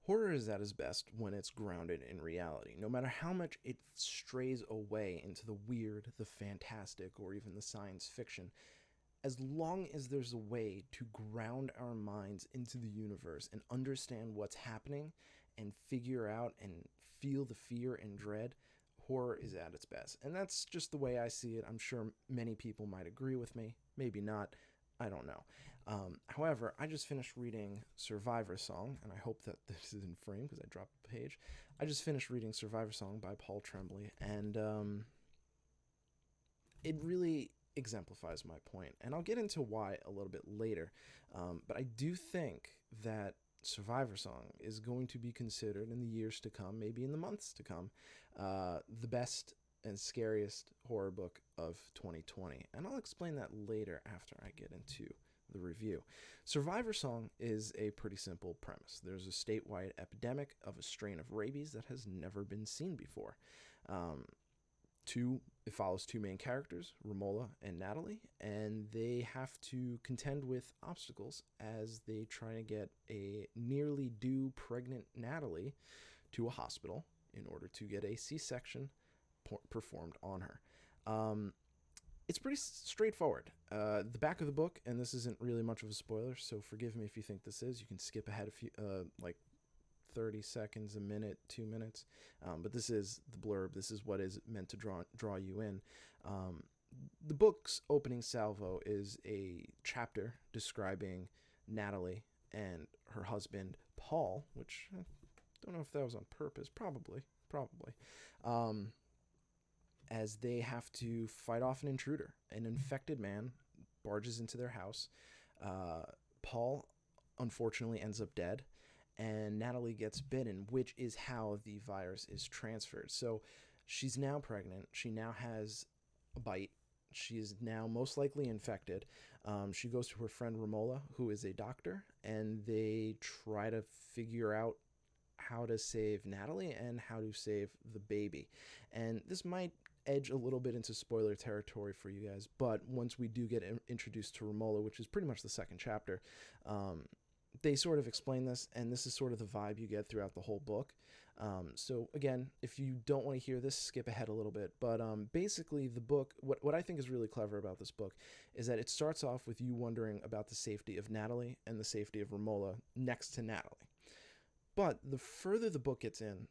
Horror is at its best when it's grounded in reality, no matter how much it strays away into the weird, the fantastic, or even the science fiction. As long as there's a way to ground our minds into the universe and understand what's happening and figure out and feel the fear and dread, horror is at its best. And that's just the way I see it. I'm sure many people might agree with me, maybe not. I don't know. However, I just finished reading Survivor Song, and I hope that this is in frame because I dropped the page. I just finished reading Survivor Song by Paul Tremblay, and it really exemplifies my point. And I'll get into why a little bit later. But I do think that Survivor Song is going to be considered in the years to come, maybe in the months to come, the best and scariest horror book of 2020. And I'll explain that later after I get into the review. Survivor Song is a pretty simple premise. There's a statewide epidemic of a strain of rabies that has never been seen before. It follows two main characters, Romola and Natalie, and they have to contend with obstacles as they try to get a nearly due pregnant Natalie to a hospital in order to get a C-section performed on her. It's pretty straightforward. The back of the book, and this isn't really much of a spoiler, so forgive me if you think this is. You can skip ahead a few, like 30 seconds, a minute, 2 minutes. But this is the blurb. This is what is meant to draw you in. The book's opening salvo is a chapter describing Natalie and her husband, Paul, which I don't know if that was on purpose. Probably. As they have to fight off an intruder. An infected man barges into their house. Paul, unfortunately, ends up dead, and Natalie gets bitten, which is how the virus is transferred. So she's now pregnant. She now has a bite. She is now most likely infected. She goes to her friend Romola, who is a doctor, and they try to figure out how to save Natalie and how to save the baby. And this might edge a little bit into spoiler territory for you guys, but once we do get introduced to Romola, which is pretty much the second chapter, they sort of explain this, and this is sort of the vibe you get throughout the whole book. So again, if you don't want to hear this, skip ahead a little bit. But basically, the book, what I think is really clever about this book is that it starts off with you wondering about the safety of Natalie and the safety of Romola next to Natalie. But the further the book gets in,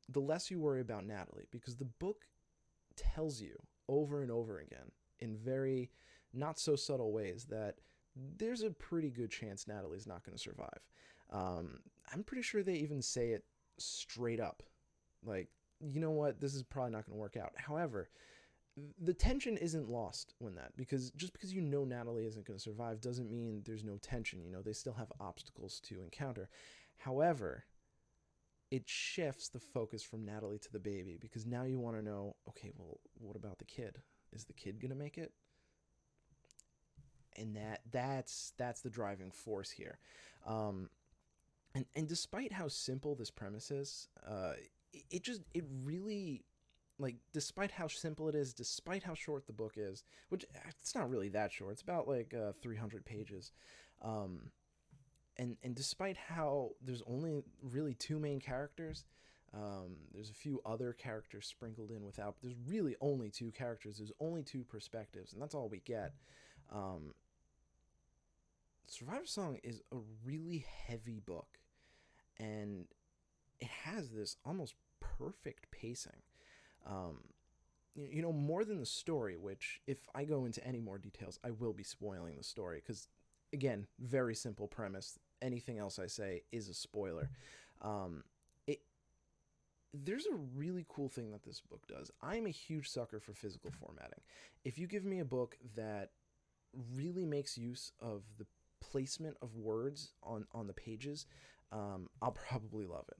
the less you worry about Natalie, because the book tells you over and over again in very not so subtle ways that there's a pretty good chance Natalie's not going to survive. I'm pretty sure they even say it straight up. Like, you know what? This is probably not going to work out. However, the tension isn't lost when that, because just because you know Natalie isn't going to survive doesn't mean there's no tension. You know, they still have obstacles to encounter. However, it shifts the focus from Natalie to the baby, because now you want to know, okay, well, what about the kid? Is the kid going to make it? And that's the driving force here. And despite how simple this premise is, it really, like, despite how simple it is, despite how short the book is, which it's not really that short, it's about like 300 pages. And despite how there's only really two main characters, there's a few other characters sprinkled in without, there's really only two characters, there's only two perspectives, and that's all we get. Survivor Song is a really heavy book, and it has this almost perfect pacing. You know, more than the story, which if I go into any more details, I will be spoiling the story, because, again, very simple premise. Anything else I say is a spoiler. There's a really cool thing that this book does. I'm a huge sucker for physical formatting. If you give me a book that really makes use of the placement of words on the pages, I'll probably love it.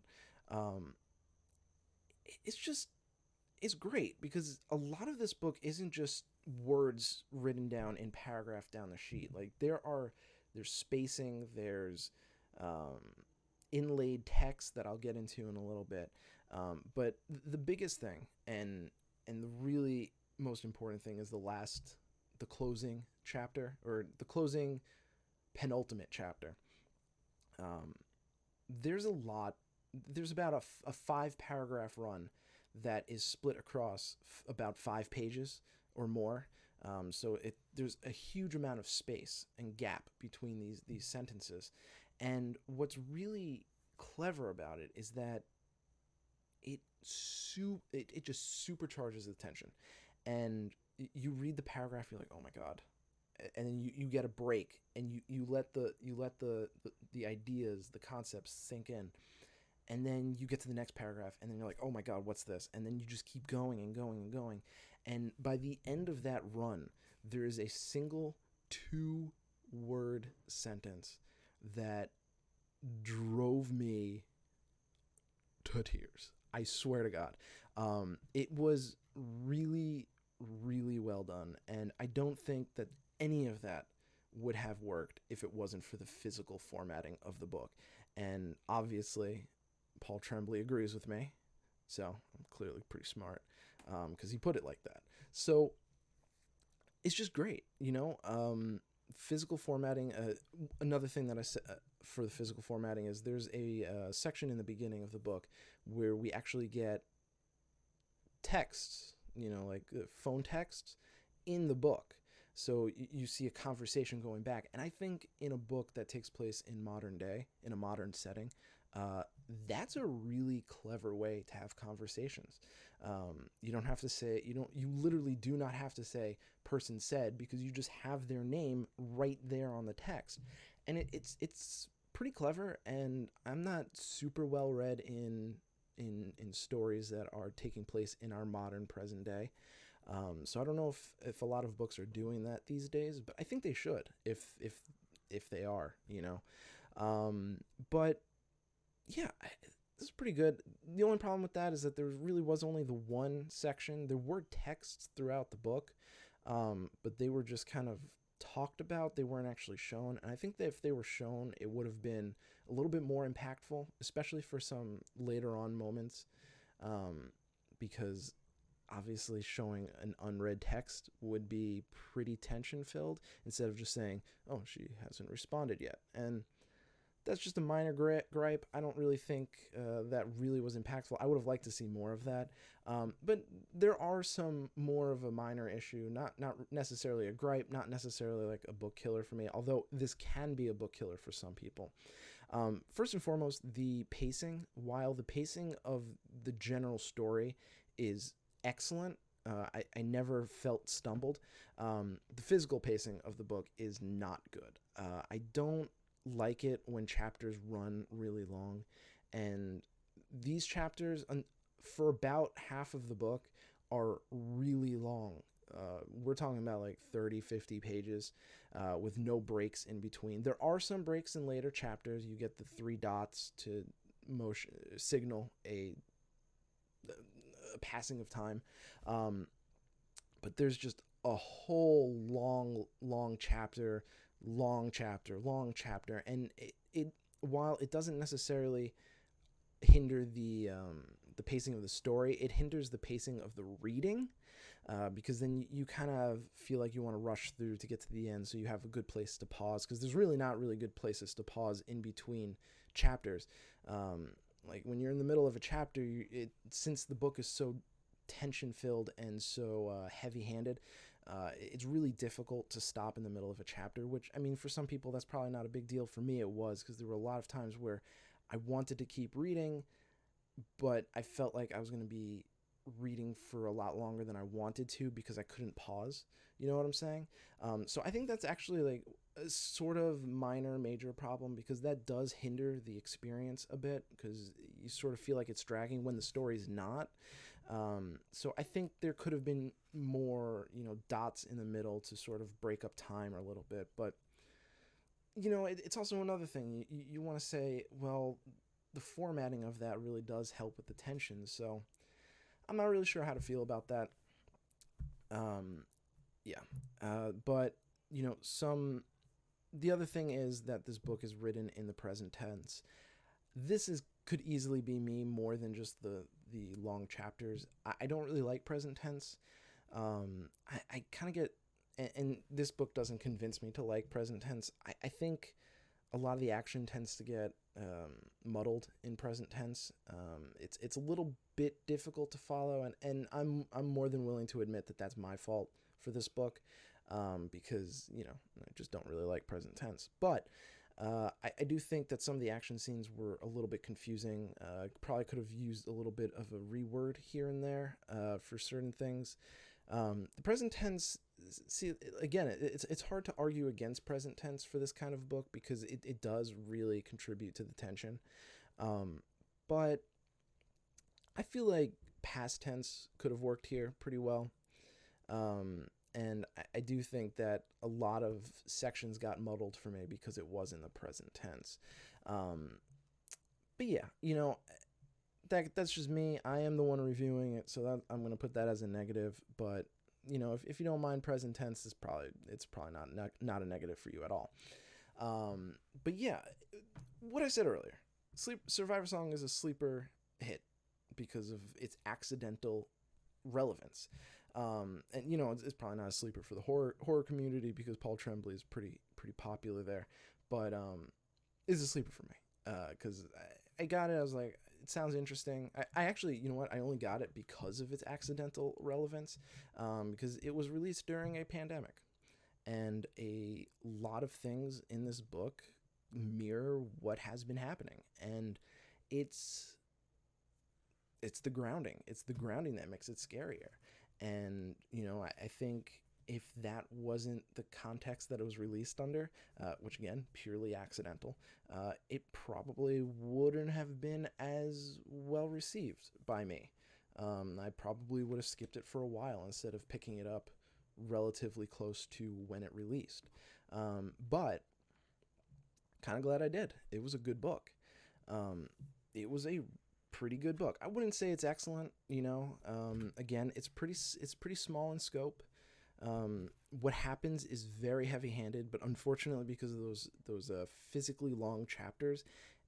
It's great, because a lot of this book isn't just words written down in paragraph down the sheet. Like, there's spacing, there's inlaid text that I'll get into in a little bit. But the biggest thing, and the really most important thing, is the closing chapter, or the closing penultimate chapter. There's a lot there's about a 5 paragraph run that is split across about 5 pages or more. So there's a huge amount of space and gap between these sentences. And what's really clever about it is that it just supercharges the tension. And you read the paragraph, you're like, oh my god, and then you get a break, and you let the ideas, the concepts sink in, and then you get to the next paragraph, and then you're like, oh my god, what's this? And then you just keep going and going and going, and by the end of that run, there is a single 2-word sentence that drove me to tears. I swear to God. It was really, really well done, and I don't think that any of that would have worked if it wasn't for the physical formatting of the book. And obviously, Paul Tremblay agrees with me, so I'm clearly pretty smart, because he put it like that. So it's just great, physical formatting. Another thing that I said for the physical formatting is there's a section in the beginning of the book where we actually get texts, like phone texts in the book. So you see a conversation going back. And I think in a book that takes place in modern day, in a modern setting, that's a really clever way to have conversations. You don't have to say, you literally do not have to say person said, because you just have their name right there on the text. And it's pretty clever, and I'm not super well read in stories that are taking place in our modern present day. So I don't know if a lot of books are doing that these days, but I think they should, if they are, but yeah, this is pretty good. The only problem with that is that there really was only the one section. There were texts throughout the book, but they were just kind of talked about. They weren't actually shown. And I think that if they were shown, it would have been a little bit more impactful, especially for some later on moments, because obviously showing an unread text would be pretty tension filled, instead of just saying, oh, she hasn't responded yet. And that's just a minor gripe. I don't really think that really was impactful. I would have liked to see more of that. But there are some more of a minor issue, not necessarily a gripe, not necessarily like a book killer for me, although this can be a book killer for some people. First and foremost, the pacing. While the pacing of the general story is excellent, I never felt stumbled. The physical pacing of the book is not good. I don't like it when chapters run really long, and these chapters for about half of the book are really long. We're talking about like 30-50 pages with no breaks in between. There are some breaks in later chapters. You get the 3 dots to signal a passing of time, but there's just a whole long chapter, and it while it doesn't necessarily hinder the pacing of the story, it hinders the pacing of the reading, because then you kind of feel like you want to rush through to get to the end, so you have a good place to pause, because there's really not really good places to pause in between chapters. Like when you're in the middle of a chapter, since the book is so tension filled and so heavy-handed, it's really difficult to stop in the middle of a chapter, which, I mean, for some people that's probably not a big deal. For me it was, because there were a lot of times where I wanted to keep reading, but I felt like I was going to be reading for a lot longer than I wanted to because I couldn't pause. You know what I'm saying? So I think that's actually like a sort of major problem, because that does hinder the experience a bit, because you sort of feel like it's dragging when the story's not. So I think there could have been more, dots in the middle to sort of break up time a little bit. But, it's also another thing. You want to say, well, the formatting of that really does help with the tension. So I'm not really sure how to feel about that. But, the other thing is that this book is written in the present tense. This could easily be me more than just the long chapters. I don't really like present tense. I kind of get, and this book doesn't convince me to like present tense. I think a lot of the action tends to get muddled in present tense. It's a little bit difficult to follow, and I'm more than willing to admit that that's my fault for this book, because I just don't really like present tense. But I do think that some of the action scenes were a little bit confusing. Probably could have used a little bit of a reword here and there for certain things. The present tense, see, again, it's hard to argue against present tense for this kind of book because it does really contribute to the tension. But I feel like past tense could have worked here pretty well. And I do think that a lot of sections got muddled for me because it was in the present tense. But yeah, that's just me. I am the one reviewing it, so that I'm going to put that as a negative. But if you don't mind present tense, it's probably not a negative for you at all. But yeah, what I said earlier, Survivor Song is a sleeper hit because of its accidental relevance. And it's probably not a sleeper for the horror community because Paul Tremblay is pretty popular there, but it's a sleeper for me because I got it. I was like, it sounds interesting. I actually, I only got it because of its accidental relevance, because it was released during a pandemic, and a lot of things in this book mirror what has been happening, and it's the grounding. It's the grounding that makes it scarier. And, I think if that wasn't the context that it was released under, which again, purely accidental, it probably wouldn't have been as well received by me. I probably would have skipped it for a while instead of picking it up relatively close to when it released. But kind of glad I did. It was a good book. It was a pretty good book. I wouldn't say it's excellent, again, it's pretty small in scope. What happens is very heavy-handed, but unfortunately because of those physically long chapters,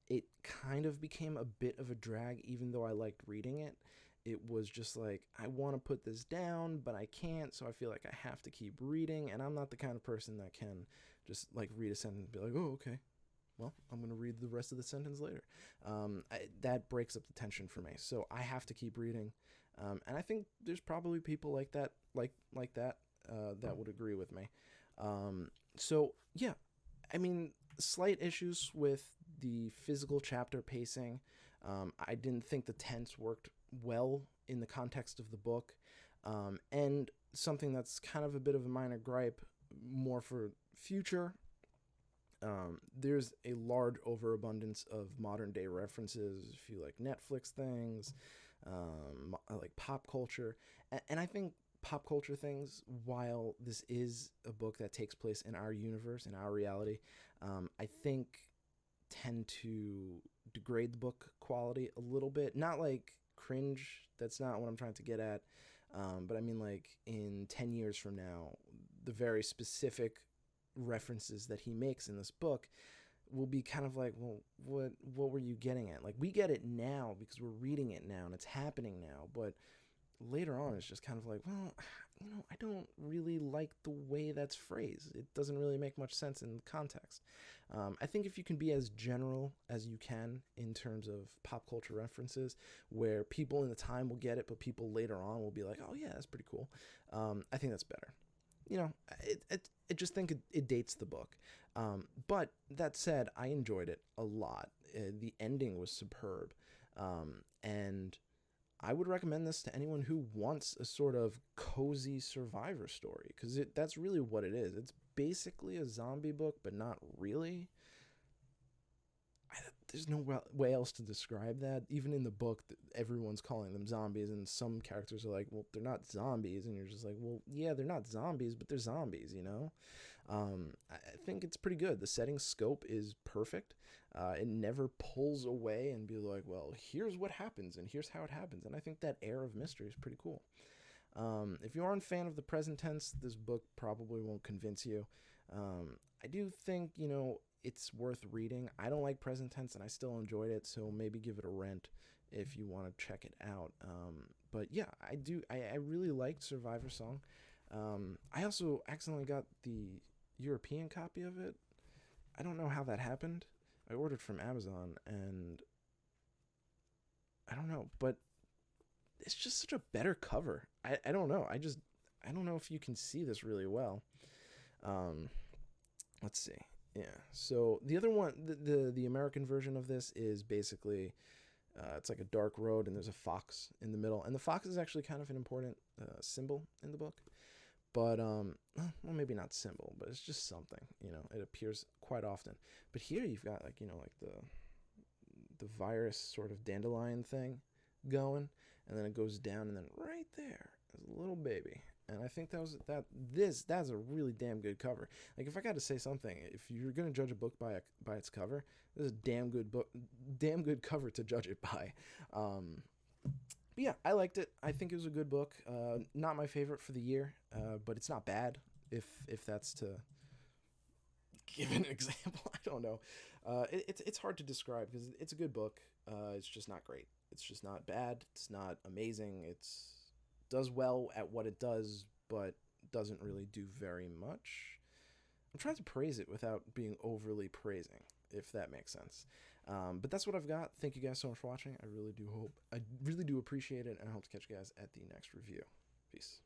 it kind of became a bit of a drag. Even though I liked reading it, it was just like, I want to put this down, but I can't, so I feel like I have to keep reading, and I'm not the kind of person that can just like read a sentence and be like, oh, okay, well, I'm going to read the rest of the sentence later. That breaks up the tension for me. So I have to keep reading. And I think there's probably people like that, that would agree with me. So yeah, I mean, slight issues with the physical chapter pacing. I didn't think the tense worked well in the context of the book. And something that's kind of a bit of a minor gripe, more for future, there's a large overabundance of modern day references, if you like Netflix things, like pop culture. And I think pop culture things, while this is a book that takes place in our universe, in our reality, I think tend to degrade the book quality a little bit. Not like cringe, that's not what I'm trying to get at. But I mean, like, in 10 years from now, the very specific references that he makes in this book will be kind of like, well, what were you getting at? Like, we get it now because we're reading it now and it's happening now, but later on it's just kind of like, well, I don't really like the way that's phrased. It doesn't really make much sense in context. I think if you can be as general as you can in terms of pop culture references, where people in the time will get it, but people later on will be like, oh yeah, that's pretty cool. I think that's better. I just think it dates the book. But that said, I enjoyed it a lot. The ending was superb. And I would recommend this to anyone who wants a sort of cozy survivor story, because that's really what it is. It's basically a zombie book, but not really. There's no way else to describe that. Even in the book, everyone's calling them zombies, and some characters are like, well, they're not zombies, and you're just like, well, yeah, they're not zombies, but they're zombies, I think it's pretty good. The setting scope is perfect. It never pulls away and be like, well, here's what happens, and here's how it happens, and I think that air of mystery is pretty cool. If you aren't a fan of the present tense, this book probably won't convince you. I do think, it's worth reading. I don't like present tense, and I still enjoyed it, so maybe give it a rent if you want to check it out. But yeah, I do. I really liked Survivor Song. I also accidentally got the European copy of it. I don't know how that happened. I ordered from Amazon, and I don't know, but it's just such a better cover. I don't know. I don't know if you can see this really well. Um, let's see. Yeah. So the other one, the American version of this is basically it's like a dark road, and there's a fox in the middle, and the fox is actually kind of an important symbol in the book. But well, maybe not symbol, but it's just something. It appears quite often. But here you've got like like the virus sort of dandelion thing going, and then it goes down, and then right there is a little baby. And I think that's a really damn good cover. Like, if I got to say something, if you're gonna judge a book by its cover, this is a damn good cover to judge it by. But yeah, I liked it. I think it was a good book. Not my favorite for the year, but it's not bad. If that's to give an example, I don't know. It's hard to describe because it's a good book. It's just not great. It's just not bad. It's not amazing. It's does well at what it does, but doesn't really do very much. I'm trying to praise it without being overly praising, if that makes sense. But that's what I've got. Thank you guys so much for watching. I really do appreciate it, and I hope to catch you guys at the next review. Peace.